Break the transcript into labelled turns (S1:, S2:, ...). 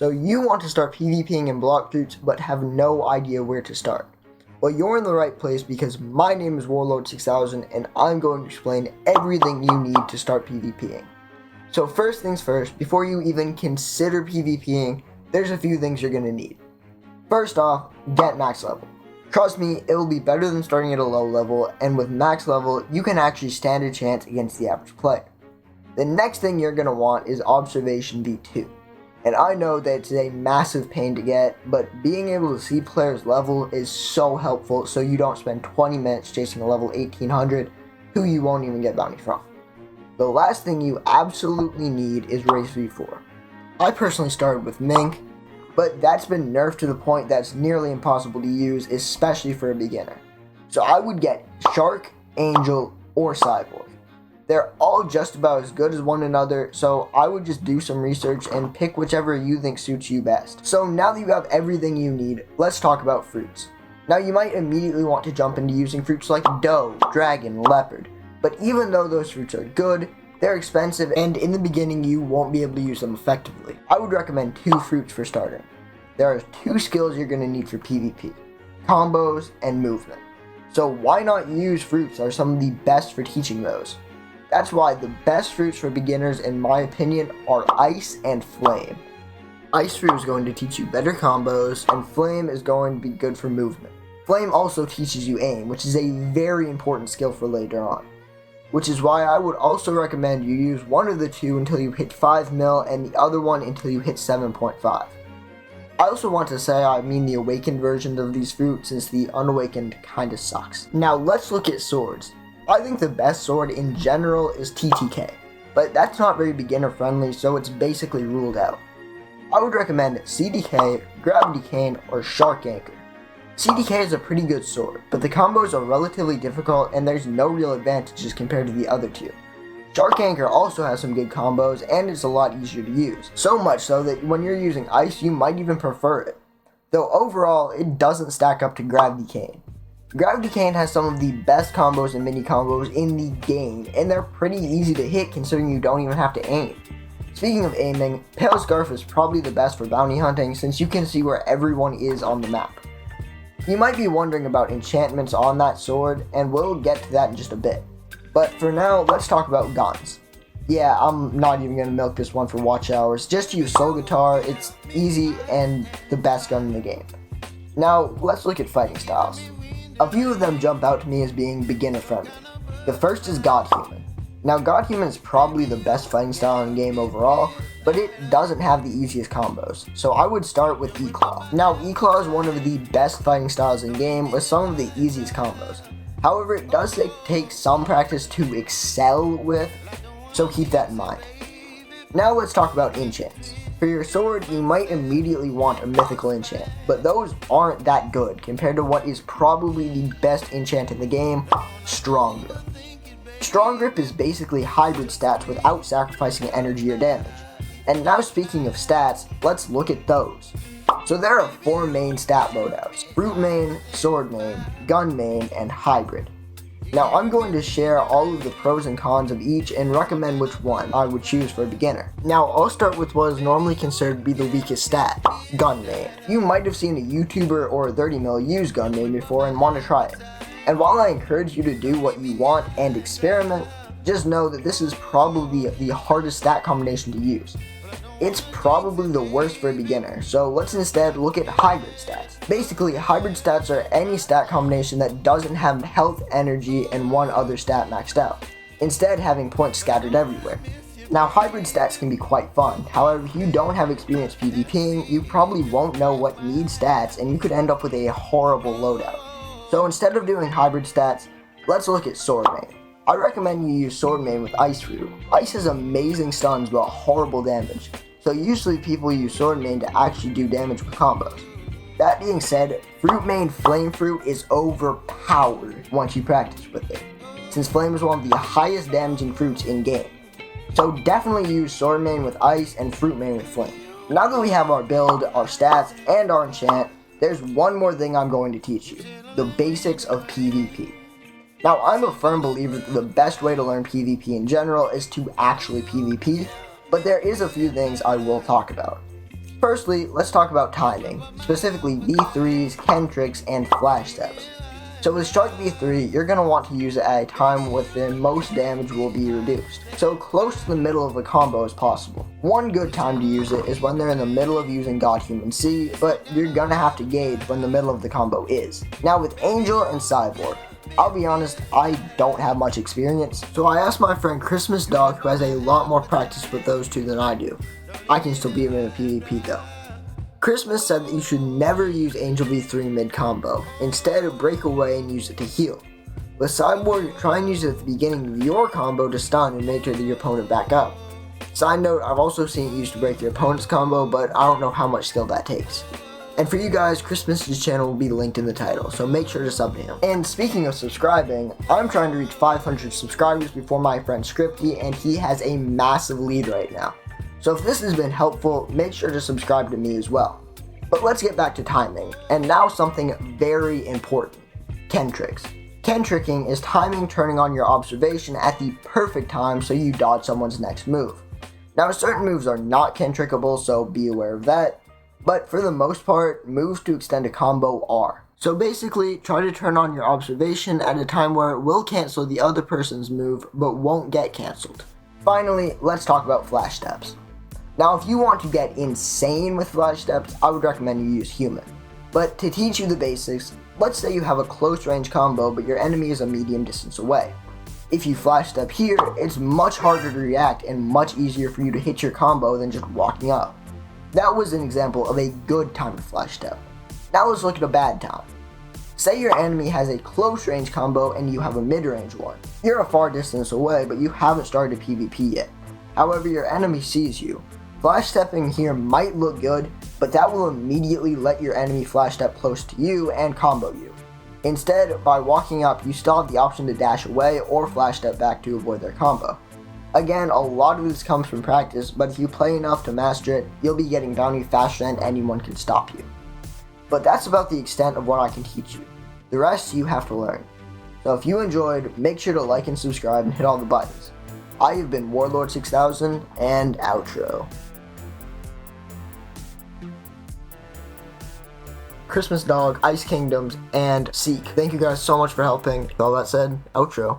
S1: So you want to start PvPing in Blox Fruits but have no idea where to start. Well, you're in the right place because my name is Warlord6000 and I'm going to explain everything you need to start PvPing. So first things first, before you even consider PvPing, there's a few things you're going to need. First off, get max level. Trust me, it will be better than starting at a low level, and with max level, you can actually stand a chance against the average player. The next thing you're going to want is Observation V2. And I know that it's a massive pain to get, but being able to see players' level is so helpful so you don't spend 20 minutes chasing a level 1800 who you won't even get bounty from. The last thing you absolutely need is Race V4. I personally started with Mink, but that's been nerfed to the point that's nearly impossible to use, especially for a beginner. So I would get Shark, Angel, or Cyborg. They're all just about as good as one another, so I would just do some research and pick whichever you think suits you best. So now that you have everything you need, let's talk about fruits. Now you might immediately want to jump into using fruits like Doe, Dragon, Leopard, but even though those fruits are good, they're expensive and in the beginning you won't be able to use them effectively. I would recommend 2 fruits for starting. There are 2 skills you're going to need for PvP, combos and movement. So why not use fruits are some of the best for teaching those. That's why the best fruits for beginners, in my opinion, are Ice and Flame. Ice fruit is going to teach you better combos, and Flame is going to be good for movement. Flame also teaches you aim, which is a very important skill for later on. Which is why I would also recommend you use one of the 2 until you hit 5 mil, and the other one until you hit 7.5. I also want to say I mean the awakened version of these fruits, since the unawakened kinda sucks. Now let's look at swords. I think the best sword in general is TTK, but that's not very beginner friendly, so it's basically ruled out. I would recommend CDK, Gravity Cane, or Shark Anchor. CDK is a pretty good sword, but the combos are relatively difficult and there's no real advantages compared to the other 2. Shark Anchor also has some good combos and it's a lot easier to use, so much so that when you're using Ice you might even prefer it. Though overall it doesn't stack up to Gravity Cane. Gravity Cane has some of the best combos and mini combos in the game, and they're pretty easy to hit considering you don't even have to aim. Speaking of aiming, Pale Scarf is probably the best for bounty hunting since you can see where everyone is on the map. You might be wondering about enchantments on that sword, and we'll get to that in just a bit. But for now, let's talk about guns. Yeah, I'm not even going to milk this one for watch hours, just use Soul Guitar, it's easy and the best gun in the game. Now, let's look at fighting styles. A few of them jump out to me as being beginner friendly. The first is God Human. Now God Human is probably the best fighting style in the game overall, but it doesn't have the easiest combos, so I would start with E-Claw. Now E-Claw is one of the best fighting styles in game with some of the easiest combos. However, it does take some practice to excel with, so keep that in mind. Now let's talk about enchants. For your sword, you might immediately want a mythical enchant, but those aren't that good compared to what is probably the best enchant in the game, Strong Grip. Strong Grip is basically hybrid stats without sacrificing energy or damage. And now speaking of stats, let's look at those. So there are 4 main stat loadouts: Fruit Main, Sword Main, Gun Main, and Hybrid. Now I'm going to share all of the pros and cons of each and recommend which one I would choose for a beginner. Now I'll start with what is normally considered to be the weakest stat, Gun Main. You might have seen a YouTuber or a 30mil use Gun Main before and want to try it. And while I encourage you to do what you want and experiment, just know that this is probably the hardest stat combination to use. It's probably the worst for a beginner, so let's instead look at hybrid stats. Basically, hybrid stats are any stat combination that doesn't have health, energy, and one other stat maxed out, instead having points scattered everywhere. Now, hybrid stats can be quite fun, however, if you don't have experience PvPing, you probably won't know what needs stats, and you could end up with a horrible loadout. So instead of doing hybrid stats, let's look at Sword Main. I recommend you use Sword Main with Ice Fruit. Ice has amazing stuns but horrible damage, so usually people use Sword Main to actually do damage with combos. That being said, Fruit Main Flame Fruit is overpowered once you practice with it, since Flame is one of the highest damaging fruits in game. So definitely use Sword Main with Ice and Fruit Main with Flame. Now that we have our build, our stats, and our enchant, there's one more thing I'm going to teach you: the basics of PvP. Now I'm a firm believer that the best way to learn PvP in general is to actually PvP, but there is a few things I will talk about. Firstly, let's talk about timing, specifically V3s, cantrics, and flash steps. So with Strike V3, you're going to want to use it at a time when the most damage will be reduced, so close to the middle of the combo as possible. One good time to use it is when they're in the middle of using God Human C, but you're going to have to gauge when the middle of the combo is. Now with Angel and Cyborg, I'll be honest, I don't have much experience, so I asked my friend Christmas Dog, who has a lot more practice with those two than I do. I can still beat him in a PvP though. Christmas said that you should never use Angel V3 mid-combo. Instead, break away and use it to heal. With Cyborg, try and use it at the beginning of your combo to stun and make sure that your opponent back up. Side note, I've also seen it used to break your opponent's combo, but I don't know how much skill that takes. And for you guys, Christmas's channel will be linked in the title, so make sure to sub to him. And speaking of subscribing, I'm trying to reach 500 subscribers before my friend Scripty, and he has a massive lead right now. So if this has been helpful, make sure to subscribe to me as well. But let's get back to timing, and now something very important, cantrics. Cantricking is timing turning on your observation at the perfect time so you dodge someone's next move. Now certain moves are not cantrickable, so be aware of that, but for the most part, moves to extend a combo are. So basically, try to turn on your observation at a time where it will cancel the other person's move, but won't get cancelled. Finally, let's talk about flash steps. Now if you want to get insane with flash steps, I would recommend you use human. But to teach you the basics, let's say you have a close range combo but your enemy is a medium distance away. If you flash step here, it's much harder to react and much easier for you to hit your combo than just walking up. That was an example of a good time to flash step. Now let's look at a bad time. Say your enemy has a close range combo and you have a mid range one. You're a far distance away but you haven't started a PvP yet. However, your enemy sees you. Flash stepping here might look good, but that will immediately let your enemy flash step close to you and combo you. Instead, by walking up, you still have the option to dash away or flash step back to avoid their combo. Again, a lot of this comes from practice, but if you play enough to master it, you'll be getting bounty faster than anyone can stop you. But that's about the extent of what I can teach you. The rest you have to learn. So if you enjoyed, make sure to like and subscribe and hit all the buttons. I have been Warlord 6000 and outro. Christmas Dog, Ice Kingdoms, and Seek. Thank you guys so much for helping. With all that said, outro.